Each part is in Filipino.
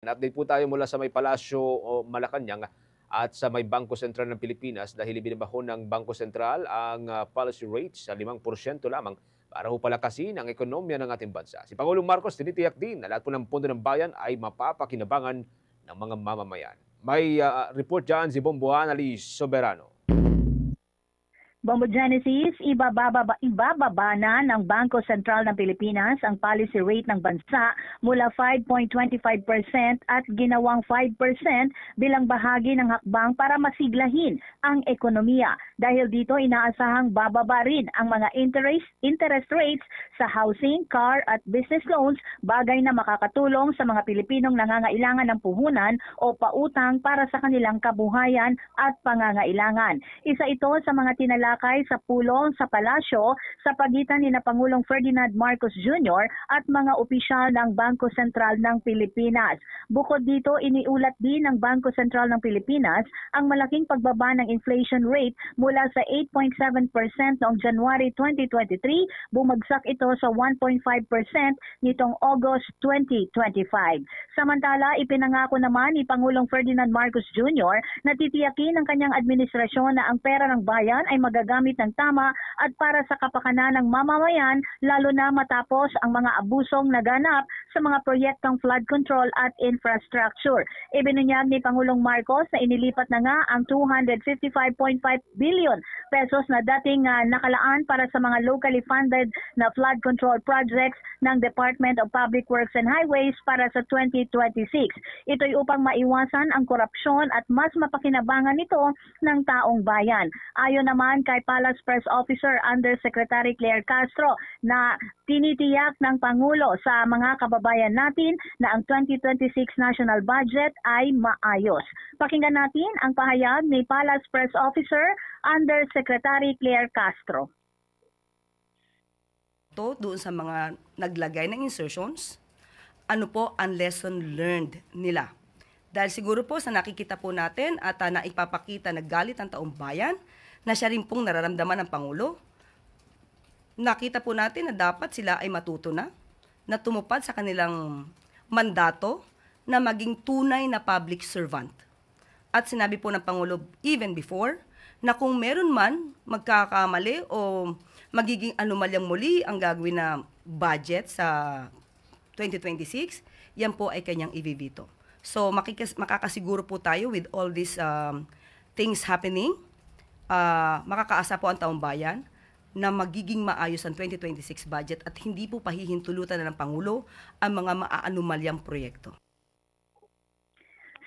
Update po tayo mula sa may Palasyo o Malacanang at sa may Bangko Sentral ng Pilipinas dahil ibinabaho ng Bangko Sentral ang policy rate sa 5% lamang para ho palakasin ang ekonomiya ng ating bansa. Si Pangulong Marcos tinitiyak din na lahat po ng pondo ng bayan ay mapapakinabangan ng mga mamamayan. May report dyan si Bombo Annalise Soberano. Bombo Genesis, ibababa na ng Bangko Sentral ng Pilipinas ang policy rate ng bansa mula 5.25% at ginawang 5% bilang bahagi ng hakbang para masiglahin ang ekonomiya. Dahil dito inaasahang bababa rin ang mga interest rates sa housing, car at business loans, bagay na makakatulong sa mga Pilipinong nangangailangan ng puhunan o pautang para sa kanilang kabuhayan at pangangailangan. Isa ito sa mga tinalakay sa pulong sa Palasyo sa pagitan ni Pangulong Ferdinand Marcos Jr. at mga opisyal ng Bangko Sentral ng Pilipinas. Bukod dito, iniulat din ng Bangko Sentral ng Pilipinas ang malaking pagbaba ng inflation rate mula sa 8.7% noong January 2023, bumagsak ito sa 1.5% nitong August 2025. Samantala, ipinangako naman ni Pangulong Ferdinand Marcos Jr. na titiyakin ng kanyang administrasyon na ang pera ng bayan ay magagamit ng tama at para sa kapakanan ng mamamayan, lalo na matapos ang mga abusong naganap sa mga proyektong flood control at infrastructure. Ibinunyag ni Pangulong Marcos na inilipat na nga ang 255.5 billion pesos na dating nakalaan para sa mga locally funded na flood control projects ng Department of Public Works and Highways para sa 2026. Ito'y upang maiwasan ang korupsyon at mas mapakinabangan nito ng taong bayan. Ayon naman kay Palace Press Officer Undersecretary Claire Castro na tinitiyak ng Pangulo sa mga kababayan natin na ang 2026 national budget ay maayos. Pakinggan natin ang pahayag ni Palace Press Officer Undersecretary Claire Castro. Doon sa mga naglagay ng insertions, ano po ang lesson learned nila? Dahil siguro po sa nakikita po natin at naipapakita na galit ang taong bayan, na siya rin pong nararamdaman ng Pangulo, nakita po natin na dapat sila ay matuto na tumupad sa kanilang mandato na maging tunay na public servant. At sinabi po ng Pangulo even before na kung meron man magkakamali o magiging anomalyang muli ang gagawin na budget sa 2026, yan po ay kanyang i-veto. So makakasiguro po tayo with all these things happening, makakaasa po ang taong bayan na magiging maayos ang 2026 budget at hindi po pahihintulutan na ng Pangulo ang mga maaanomalyang proyekto.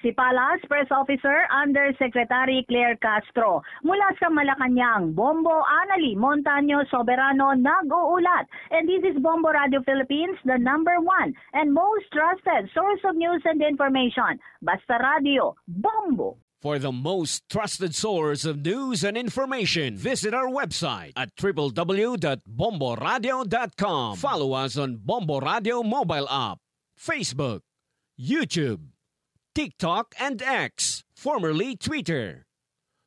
Si Palace Press Officer Undersecretary Claire Castro. Mula sa Malacanang, Bombo Annalise Montaño Soberano nag-uulat. And this is Bombo Radio Philippines, the #1 and most trusted source of news and information. Basta Radio, Bombo. For the most trusted source of news and information, visit our website at www.bomboradio.com. Follow us on Bombo Radio mobile app, Facebook, YouTube, TikTok, and X, formerly Twitter.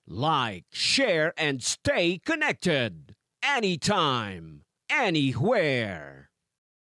Like, share, and stay connected. Anytime, anywhere.